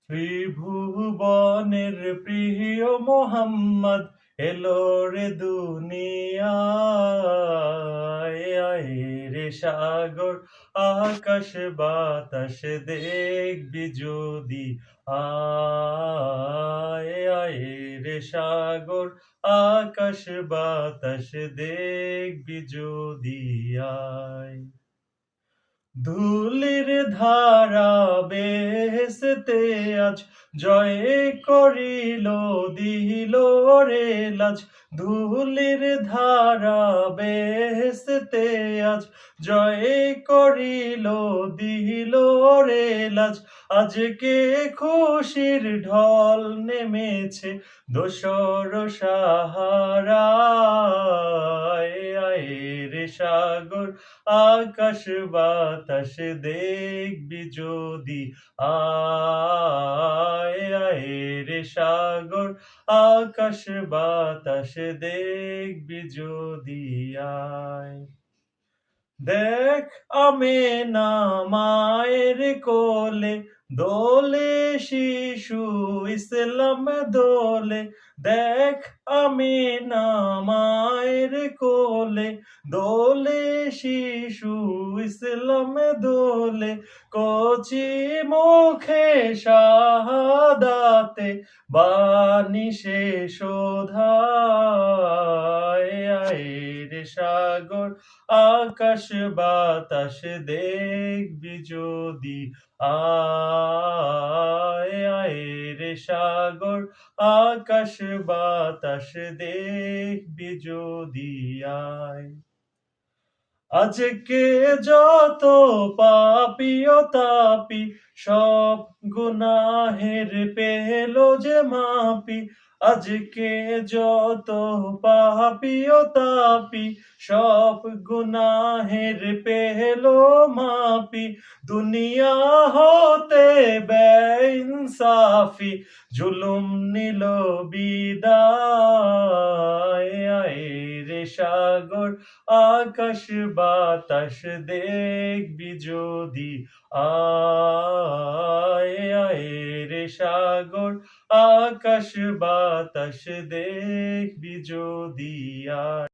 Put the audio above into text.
ত্রিভুবনের প্রিয় মোহাম্মদ এলো রে দুনিয়ায়। আয় রে সাগর আকাশ বাতাস দেখবি যদি, আয় আয় রে সাগর আকাশ বাতাস দেখবি যদি, আয়। ধূলির ধারা বেহেশতে আজ জয় করিল, দিল রে লাজ। ধূলির ধারা বেহেশতে আজ জয় করিল, দিল রে লাজ। আজকে খুশির ঢল নেমেছে দোসর সাহারায়। আয় রে সাগর আকাশ বাতাস দেখবি যদি, আয় আয় রে সাগর আকাশ বাতাস দেখবি যদি, আয়। দেখ আমেনা মায়ের কোলে দোলে শিশু ইসলাম দোলে। দেখ আমেনা মায়ের কোলে দোলে শিশু ইসলাম দোলে। কচি মুখে শাহাদাতে বাণী সে শোধায়। আয় রে সাগর আকাশ বাতাস দেখবি যদি, আয় আয় রে সাগর আকাশ বাতাস দেখবি যদি, আয়। আজকে যত পাপী ও তাপী সব গুনাহের পেল যে মাপি। আজকে যত পাপী ও তাপী সব গুনাহের পেল মাপি। দুনিয়া হতে বেইনসাফি জুলুম নিল বিদায়। আয় রে সাগর আকাশ বাতাস দেখবি যদি, আয় আয় রে সাগর আকাশ বাতাস দেখবি যদি, আয়।